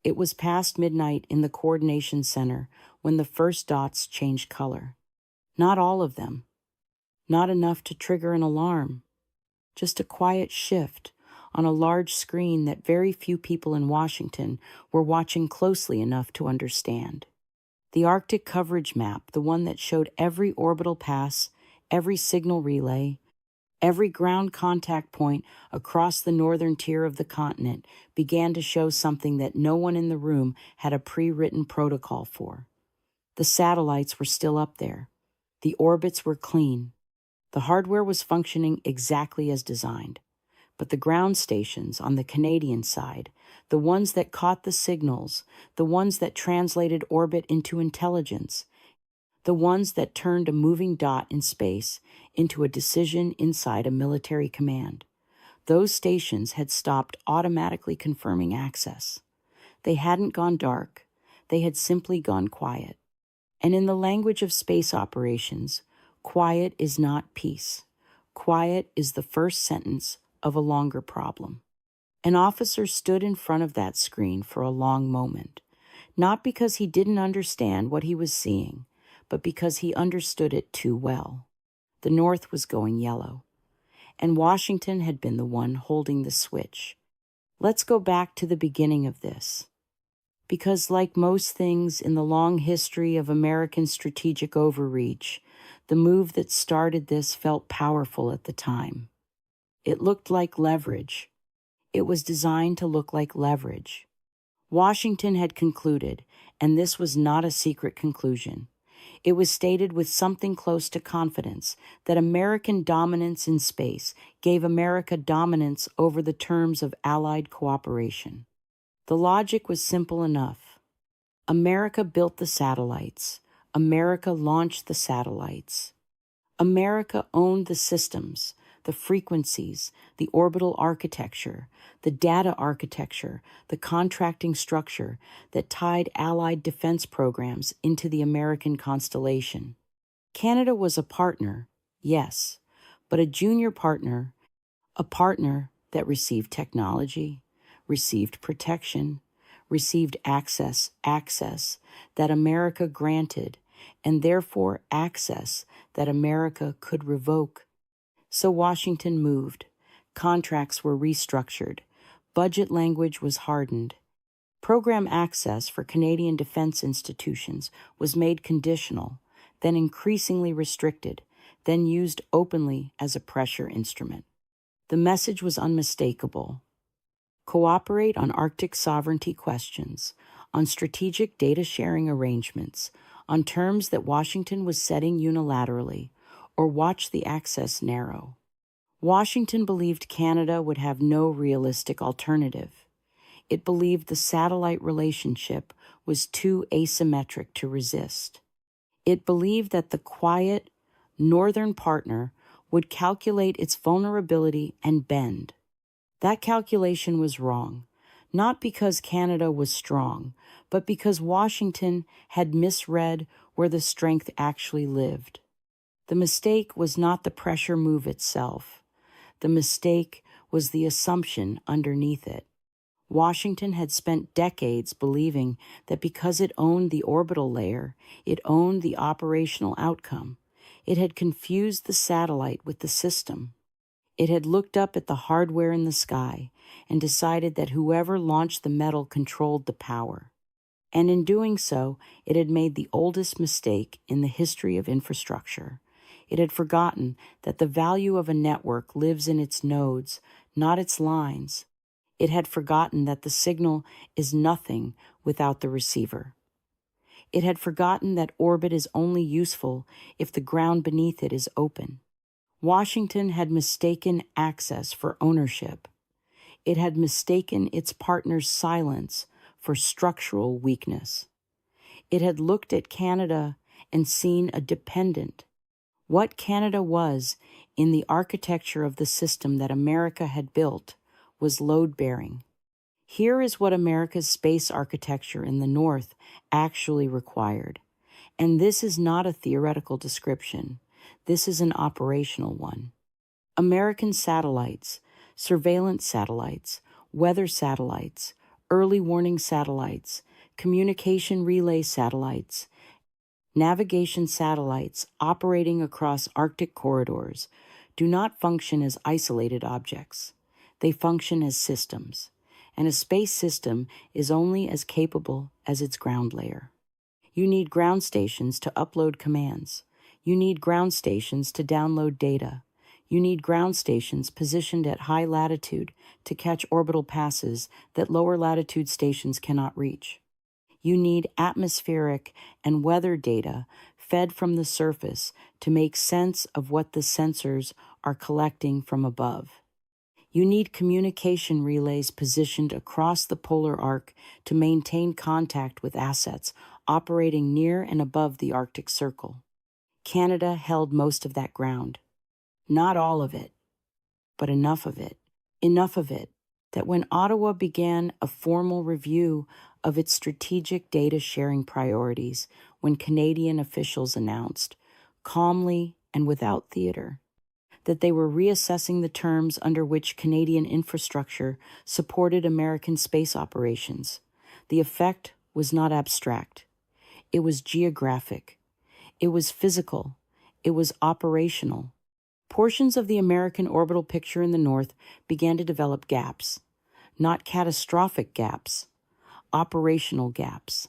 It was past midnight in the coordination center when the first dots changed color. Not all of them. Not enough to trigger an alarm. Just a quiet shift on a large screen that very few people in Washington were watching closely enough to understand. The Arctic coverage map, the one that showed every orbital pass, every signal relay, every ground contact point across the northern tier of the continent, began to show something that no one in the room had a pre-written protocol for. The satellites were still up there. The orbits were clean. The hardware was functioning exactly as designed. But the ground stations on the Canadian side, the ones that caught the signals, the ones that translated orbit into intelligence, the ones that turned a moving dot in space into a decision inside a military command, those stations had stopped automatically confirming access. They hadn't gone dark. They had simply gone quiet. And in the language of space operations, quiet is not peace. Quiet is the first sentence of a longer problem. An officer stood in front of that screen for a long moment, not because he didn't understand what he was seeing, but because he understood it too well. The North was going yellow, and Washington had been the one holding the switch. Let's go back to the beginning of this. Because like most things in the long history of American strategic overreach, the move that started this felt powerful at the time. It looked like leverage. It was designed to look like leverage. Washington had concluded, and this was not a secret conclusion. It was stated with something close to confidence that American dominance in space gave America dominance over the terms of Allied cooperation. The logic was simple enough. America built the satellites. America launched the satellites. America owned the systems, the frequencies, the orbital architecture, the data architecture, the contracting structure that tied Allied defense programs into the American constellation. Canada was a partner, yes, but a junior partner, a partner that received technology, received protection, received access that America granted, and therefore access that America could revoke. So Washington moved. Contracts were restructured. Budget language was hardened. Program access for Canadian defense institutions was made conditional, then increasingly restricted, then used openly as a pressure instrument. The message was unmistakable. Cooperate on Arctic sovereignty questions, on strategic data sharing arrangements, on terms that Washington was setting unilaterally, or watch the access narrow. Washington believed Canada would have no realistic alternative. It believed the satellite relationship was too asymmetric to resist. It believed that the quiet, northern partner would calculate its vulnerability and bend. That calculation was wrong, not because Canada was strong, but because Washington had misread where the strength actually lived. The mistake was not the pressure move itself. The mistake was the assumption underneath it. Washington had spent decades believing that because it owned the orbital layer, it owned the operational outcome. It had confused the satellite with the system. It had looked up at the hardware in the sky and decided that whoever launched the metal controlled the power. And in doing so, it had made the oldest mistake in the history of infrastructure. It had forgotten that the value of a network lives in its nodes, not its lines. It had forgotten that the signal is nothing without the receiver. It had forgotten that orbit is only useful if the ground beneath it is open. Washington had mistaken access for ownership. It had mistaken its partner's silence for structural weakness. It had looked at Canada and seen a dependent. What Canada was in the architecture of the system that America had built was load-bearing. Here is what America's space architecture in the North actually required. And this is not a theoretical description. This is an operational one. American satellites, surveillance satellites, weather satellites, early warning satellites, communication relay satellites, navigation satellites operating across Arctic corridors do not function as isolated objects. They function as systems, and a space system is only as capable as its ground layer. You need ground stations to upload commands. You need ground stations to download data. You need ground stations positioned at high latitude to catch orbital passes that lower latitude stations cannot reach. You need atmospheric and weather data fed from the surface to make sense of what the sensors are collecting from above. You need communication relays positioned across the polar arc to maintain contact with assets operating near and above the Arctic Circle. Canada held most of that ground. Not all of it, but enough of it. Enough of it that when Ottawa began a formal review of its strategic data sharing priorities, when Canadian officials announced, calmly and without theater, that they were reassessing the terms under which Canadian infrastructure supported American space operations, the effect was not abstract. It was geographic. It was physical. It was operational. Portions of the American orbital picture in the north began to develop gaps, not catastrophic gaps, operational gaps.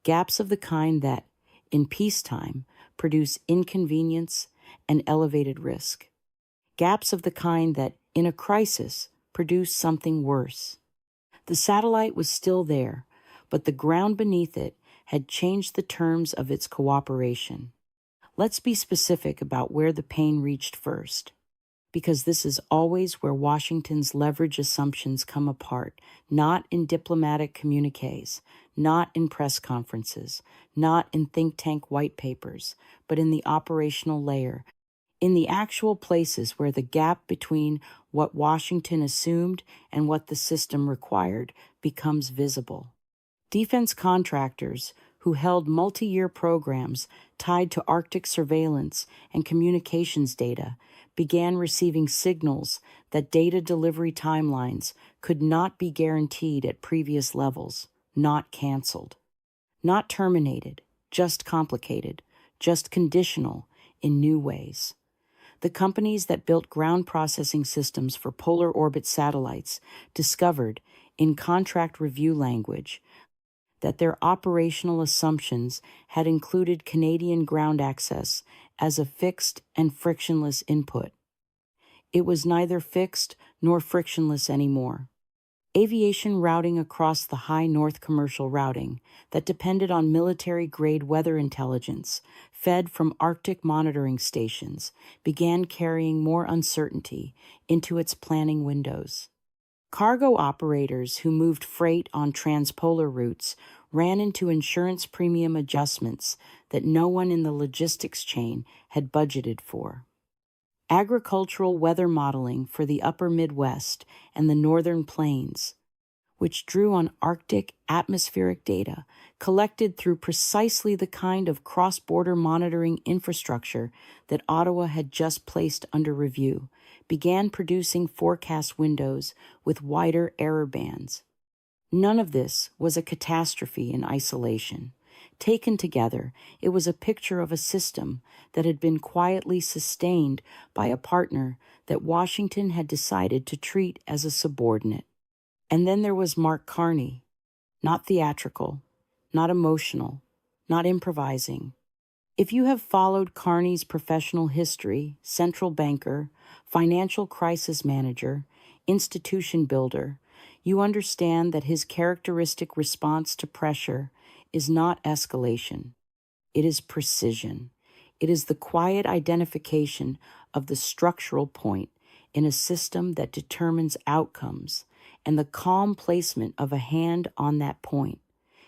Gaps of the kind that, in peacetime, produce inconvenience and elevated risk. Gaps of the kind that, in a crisis, produce something worse. The satellite was still there, but the ground beneath it had changed the terms of its cooperation. Let's be specific about where the pain reached first, because this is always where Washington's leverage assumptions come apart, not in diplomatic communiques, not in press conferences, not in think tank white papers, but in the operational layer, in the actual places where the gap between what Washington assumed and what the system required becomes visible. Defense contractors who held multi-year programs tied to Arctic surveillance and communications data began receiving signals that data delivery timelines could not be guaranteed at previous levels, not canceled, not terminated, just complicated, just conditional in new ways. The companies that built ground processing systems for polar orbit satellites discovered, in contract review language, that their operational assumptions had included Canadian ground access as a fixed and frictionless input. It was neither fixed nor frictionless anymore. Aviation routing across the high north, commercial routing that depended on military-grade weather intelligence fed from Arctic monitoring stations began carrying more uncertainty into its planning windows. Cargo operators who moved freight on transpolar routes ran into insurance premium adjustments that no one in the logistics chain had budgeted for. Agricultural weather modeling for the upper Midwest and the northern plains, which drew on Arctic atmospheric data collected through precisely the kind of cross-border monitoring infrastructure that Ottawa had just placed under review, began producing forecast windows with wider error bands. None of this was a catastrophe in isolation. Taken together, it was a picture of a system that had been quietly sustained by a partner that Washington had decided to treat as a subordinate. And then there was Mark Carney, not theatrical, not emotional, not improvising. If you have followed Carney's professional history, central banker, financial crisis manager, institution builder, you understand that his characteristic response to pressure is not escalation. It is precision. It is the quiet identification of the structural point in a system that determines outcomes and the calm placement of a hand on that point.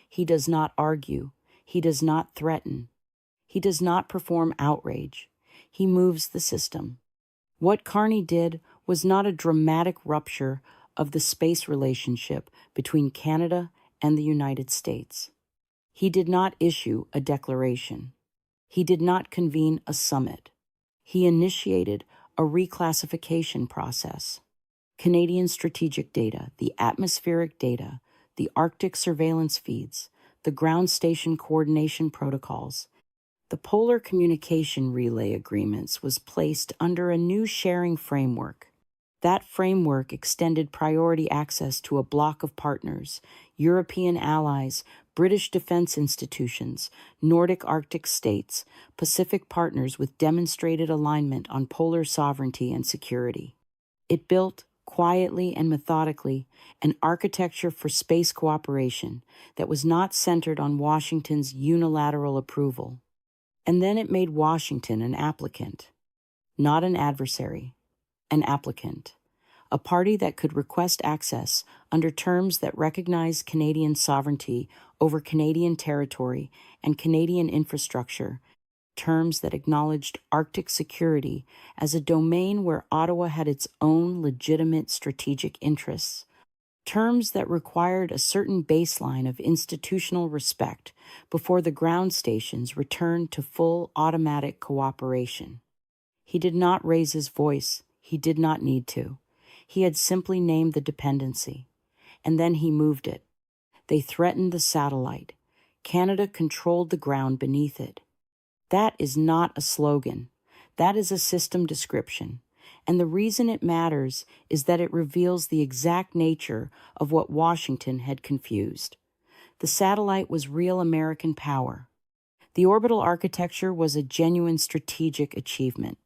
He does not argue. He does not threaten. He does not perform outrage. He moves the system. What Carney did was not a dramatic rupture of the space relationship between Canada and the United States. He did not issue a declaration. He did not convene a summit. He initiated a reclassification process. Canadian strategic data, the atmospheric data, the Arctic surveillance feeds, the ground station coordination protocols. The Polar Communication Relay Agreements was placed under a new sharing framework. That framework extended priority access to a block of partners, European allies, British defense institutions, Nordic Arctic states, Pacific partners with demonstrated alignment on polar sovereignty and security. It built, quietly and methodically, an architecture for space cooperation that was not centered on Washington's unilateral approval. And then it made Washington an applicant, not an adversary, an applicant, a party that could request access under terms that recognized Canadian sovereignty over Canadian territory and Canadian infrastructure, terms that acknowledged Arctic security as a domain where Ottawa had its own legitimate strategic interests, terms that required a certain baseline of institutional respect before the ground stations returned to full automatic cooperation. He did not raise his voice. He did not need to. He had simply named the dependency, and then he moved it. They threatened the satellite. Canada controlled the ground beneath it. That is not a slogan. That is a system description. And the reason it matters is that it reveals the exact nature of what Washington had confused. The satellite was real American power. The orbital architecture was a genuine strategic achievement.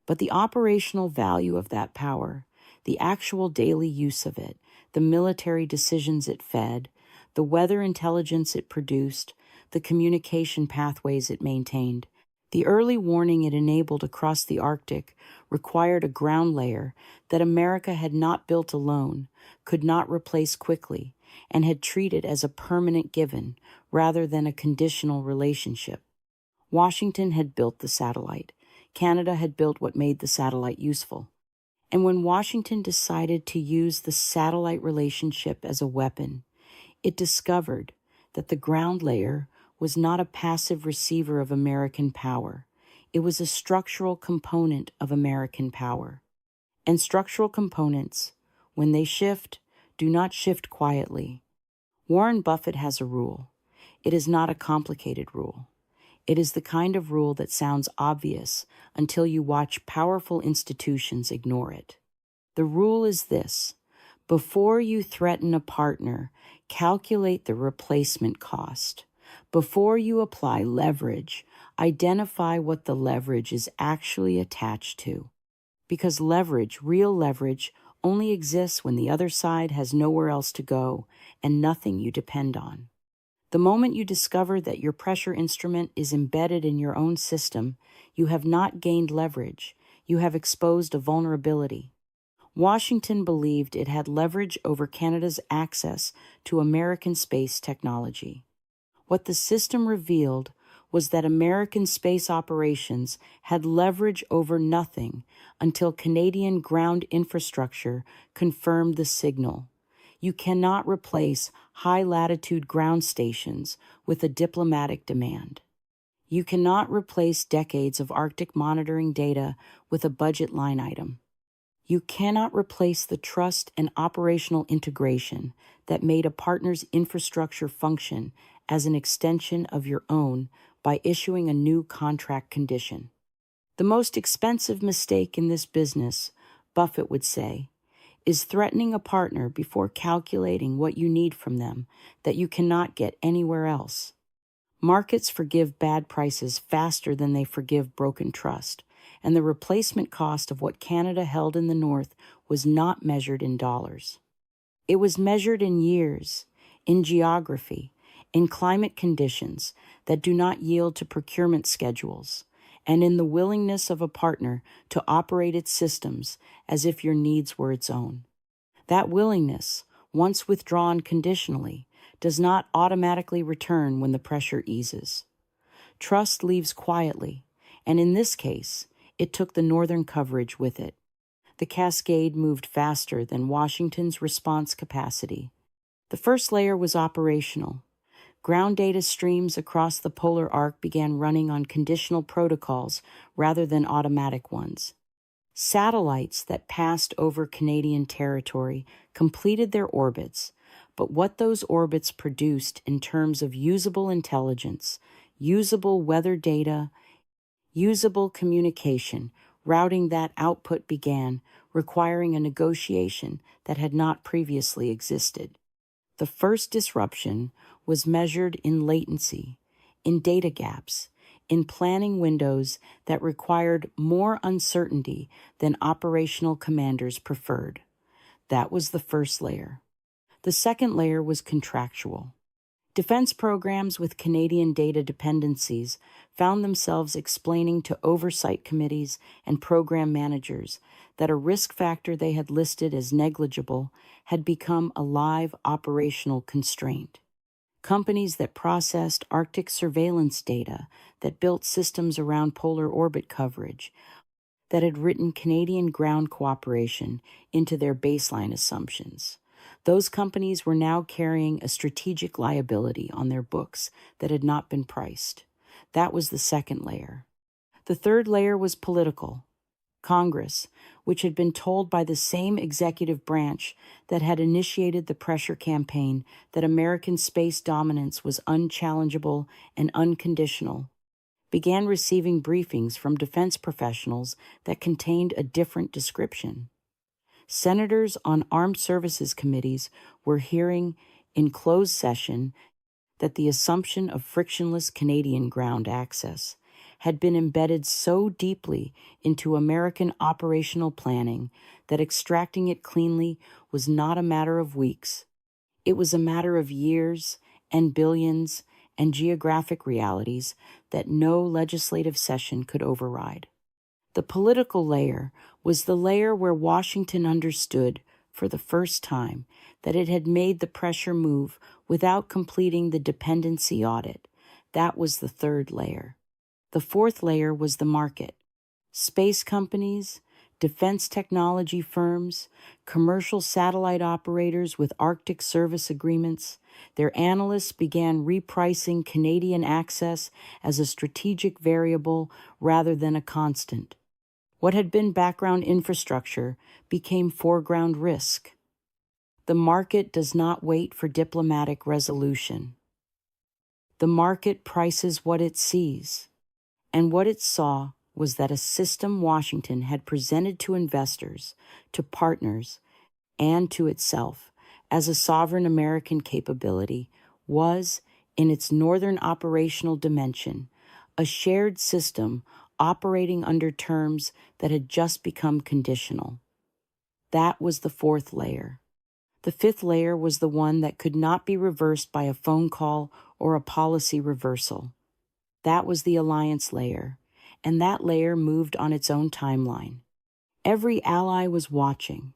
But the operational value of that power, the actual daily use of it, the military decisions it fed, the weather intelligence it produced, the communication pathways it maintained, the early warning it enabled across the Arctic required a ground layer that America had not built alone, could not replace quickly, and had treated as a permanent given rather than a conditional relationship. Washington had built the satellite. Canada had built what made the satellite useful. And when Washington decided to use the satellite relationship as a weapon, it discovered that the ground layer was not a passive receiver of American power. It was a structural component of American power. And structural components, when they shift, do not shift quietly. Warren Buffett has a rule. It is not a complicated rule. It is the kind of rule that sounds obvious until you watch powerful institutions ignore it. The rule is this: before you threaten a partner, calculate the replacement cost. Before you apply leverage, identify what the leverage is actually attached to. Because leverage, real leverage, only exists when the other side has nowhere else to go and nothing you depend on. The moment you discover that your pressure instrument is embedded in your own system, you have not gained leverage. You have exposed a vulnerability. Washington believed it had leverage over Canada's access to American space technology. What the system revealed was that American space operations had leverage over nothing until Canadian ground infrastructure confirmed the signal. You cannot replace high-latitude ground stations with a diplomatic demand. You cannot replace decades of Arctic monitoring data with a budget line item. You cannot replace the trust and operational integration that made a partner's infrastructure function as an extension of your own by issuing a new contract condition. The most expensive mistake in this business, Buffett would say, is threatening a partner before calculating what you need from them that you cannot get anywhere else. Markets forgive bad prices faster than they forgive broken trust, and the replacement cost of what Canada held in the North was not measured in dollars. It was measured in years, in geography, in climate conditions that do not yield to procurement schedules, and in the willingness of a partner to operate its systems as if your needs were its own. That willingness, once withdrawn conditionally, does not automatically return when the pressure eases. Trust leaves quietly, and in this case, it took the northern coverage with it. The cascade moved faster than Washington's response capacity. The first layer was operational. Ground data streams across the polar arc began running on conditional protocols rather than automatic ones. Satellites that passed over Canadian territory completed their orbits, but what those orbits produced in terms of usable intelligence, usable weather data, usable communication, routing that output began, requiring a negotiation that had not previously existed. The first disruption was measured in latency, in data gaps, in planning windows that required more uncertainty than operational commanders preferred. That was the first layer. The second layer was contractual. Defense programs with Canadian data dependencies found themselves explaining to oversight committees and program managers that a risk factor they had listed as negligible had become a live operational constraint. Companies that processed Arctic surveillance data, that built systems around polar orbit coverage, that had written Canadian ground cooperation into their baseline assumptions. Those companies were now carrying a strategic liability on their books that had not been priced. That was the second layer. The third layer was political. Congress, which had been told by the same executive branch that had initiated the pressure campaign that American space dominance was unchallengeable and unconditional, began receiving briefings from defense professionals that contained a different description. Senators on armed services committees were hearing in closed session that the assumption of frictionless Canadian ground access had been embedded so deeply into American operational planning that extracting it cleanly was not a matter of weeks. It was a matter of years and billions and geographic realities that no legislative session could override. The political layer was the layer where Washington understood, for the first time, that it had made the pressure move without completing the dependency audit. That was the third layer. The fourth layer was the market. Space companies, defense technology firms, commercial satellite operators with Arctic service agreements, their analysts began repricing Canadian access as a strategic variable rather than a constant. What had been background infrastructure became foreground risk. The market does not wait for diplomatic resolution. The market prices what it sees, and what it saw was that a system Washington had presented to investors, to partners, and to itself as a sovereign American capability was, in its northern operational dimension, a shared system operating under terms that had just become conditional. That was the fourth layer. The fifth layer was the one that could not be reversed by a phone call or a policy reversal. That was the alliance layer, and that layer moved on its own timeline. Every ally was watching.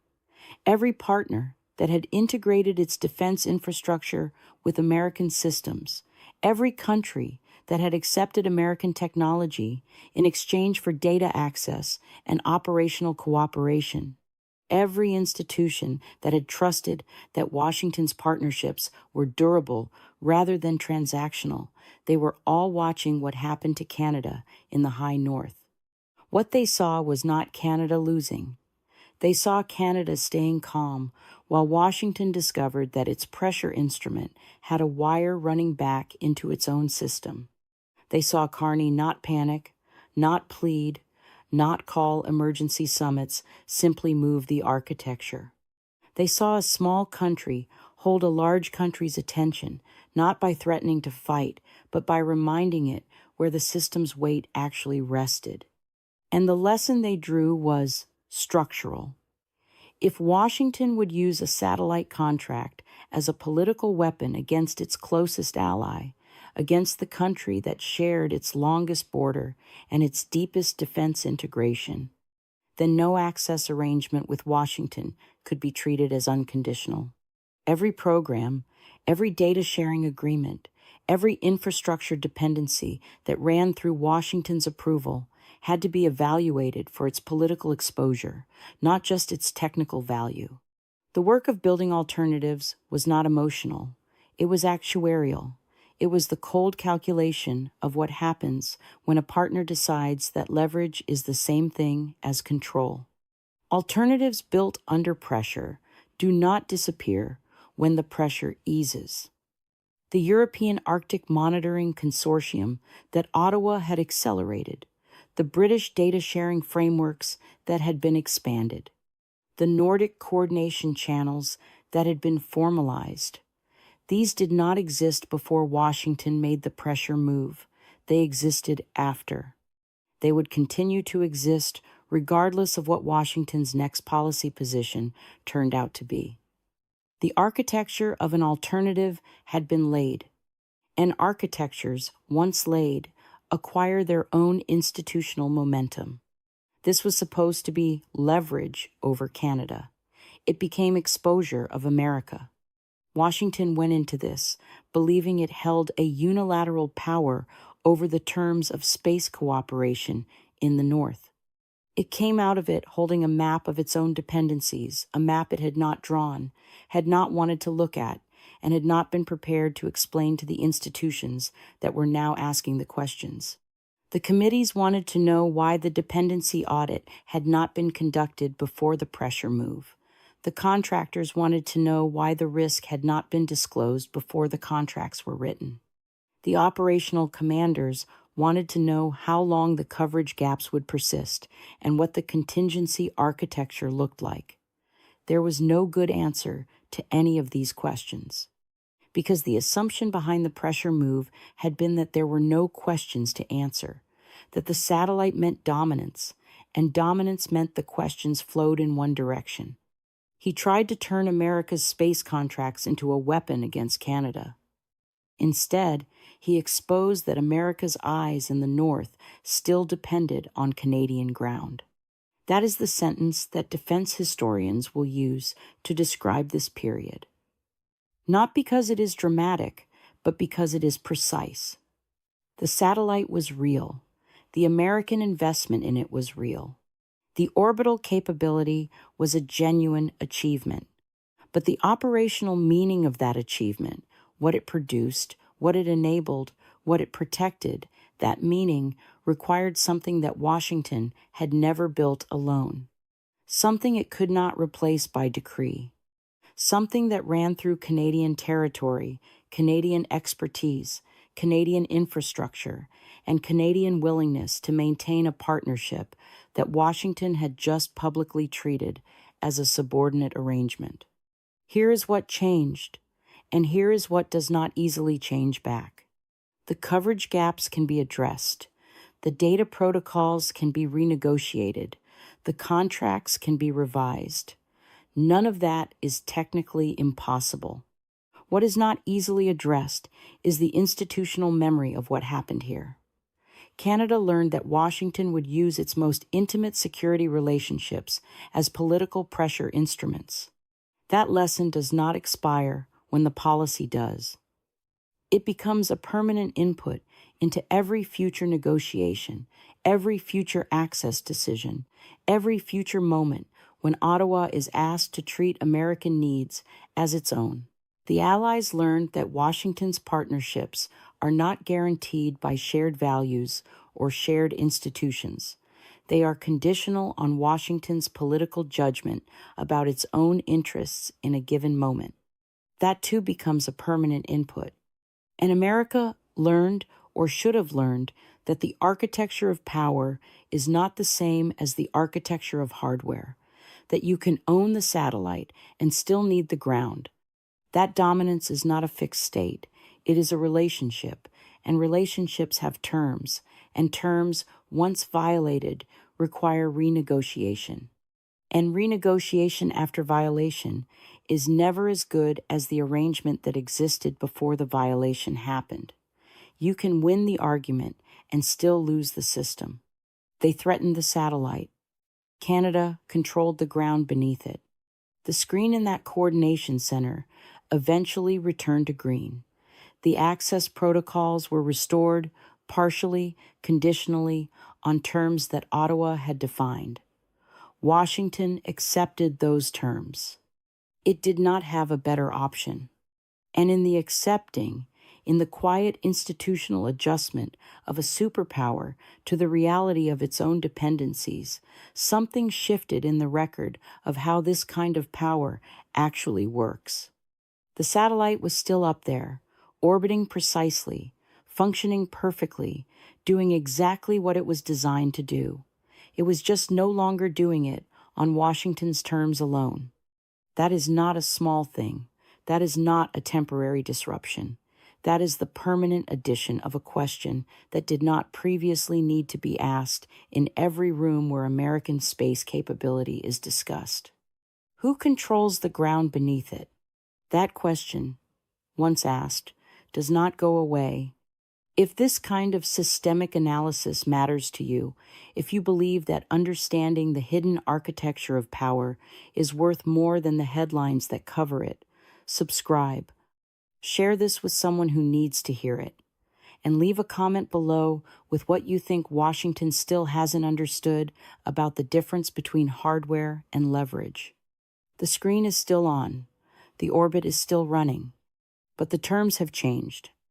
Every partner that had integrated its defense infrastructure with American systems, every country that had accepted American technology in exchange for data access and operational cooperation, every institution that had trusted that Washington's partnerships were durable rather than transactional, they were all watching what happened to Canada in the high north. What they saw was not Canada losing. They saw Canada staying calm while Washington discovered that its pressure instrument had a wire running back into its own system. They saw Carney not panic, not plead, not call emergency summits, simply move the architecture. They saw a small country hold a large country's attention, not by threatening to fight, but by reminding it where the system's weight actually rested. And the lesson they drew was structural. If Washington would use a satellite contract as a political weapon against its closest ally, against the country that shared its longest border and its deepest defense integration, then no access arrangement with Washington could be treated as unconditional. Every program, every data sharing agreement, every infrastructure dependency that ran through Washington's approval had to be evaluated for its political exposure, not just its technical value. The work of building alternatives was not emotional. It was actuarial. It was the cold calculation of what happens when a partner decides that leverage is the same thing as control. Alternatives built under pressure do not disappear when the pressure eases. The European Arctic Monitoring Consortium that Ottawa had accelerated, the British data sharing frameworks that had been expanded, the Nordic coordination channels that had been formalized. These did not exist before Washington made the pressure move. They existed after. They would continue to exist regardless of what Washington's next policy position turned out to be. The architecture of an alternative had been laid, and architectures, once laid, acquire their own institutional momentum. This was supposed to be leverage over Canada. It became exposure of America. Washington went into this, believing it held a unilateral power over the terms of space cooperation in the North. It came out of it holding a map of its own dependencies, a map it had not drawn, had not wanted to look at, and had not been prepared to explain to the institutions that were now asking the questions. The committees wanted to know why the dependency audit had not been conducted before the pressure move. The contractors wanted to know why the risk had not been disclosed before the contracts were written. The operational commanders wanted to know how long the coverage gaps would persist and what the contingency architecture looked like. There was no good answer to any of these questions, because the assumption behind the pressure move had been that there were no questions to answer, that the satellite meant dominance, and dominance meant the questions flowed in one direction. He tried to turn America's space contracts into a weapon against Canada. Instead, he exposed that America's eyes in the North still depended on Canadian ground. That is the sentence that defense historians will use to describe this period. Not because it is dramatic, but because it is precise. The satellite was real. The American investment in it was real. The orbital capability was a genuine achievement. But the operational meaning of that achievement, what it produced, what it enabled, what it protected, that meaning required something that Washington had never built alone, something it could not replace by decree, something that ran through Canadian territory, Canadian expertise, Canadian infrastructure, and Canadian willingness to maintain a partnership that Washington had just publicly treated as a subordinate arrangement. Here is what changed, and here is what does not easily change back. The coverage gaps can be addressed. The data protocols can be renegotiated. The contracts can be revised. None of that is technically impossible. What is not easily addressed is the institutional memory of what happened here. Canada learned that Washington would use its most intimate security relationships as political pressure instruments. That lesson does not expire when the policy does. It becomes a permanent input into every future negotiation, every future access decision, every future moment when Ottawa is asked to treat American needs as its own. The Allies learned that Washington's partnerships are not guaranteed by shared values or shared institutions. They are conditional on Washington's political judgment about its own interests in a given moment. That too becomes a permanent input. And America learned, or should have learned, that the architecture of power is not the same as the architecture of hardware, that you can own the satellite and still need the ground. That dominance is not a fixed state. It is a relationship, and relationships have terms, and terms, once violated, require renegotiation. And renegotiation after violation is never as good as the arrangement that existed before the violation happened. You can win the argument and still lose the system. They threatened the satellite. Canada controlled the ground beneath it. The screen in that coordination center eventually returned to green. The access protocols were restored, partially, conditionally, on terms that Ottawa had defined. Washington accepted those terms. It did not have a better option. And in the accepting, in the quiet institutional adjustment of a superpower to the reality of its own dependencies, something shifted in the record of how this kind of power actually works. The satellite was still up there, orbiting precisely, functioning perfectly, doing exactly what it was designed to do. It was just no longer doing it on Washington's terms alone. That is not a small thing. That is not a temporary disruption. That is the permanent addition of a question that did not previously need to be asked in every room where American space capability is discussed. Who controls the ground beneath it? That question, once asked, does not go away. If this kind of systemic analysis matters to you, if you believe that understanding the hidden architecture of power is worth more than the headlines that cover it, subscribe. Share this with someone who needs to hear it. And leave a comment below with what you think Washington still hasn't understood about the difference between hardware and leverage. The screen is still on. The orbit is still running. But the terms have changed.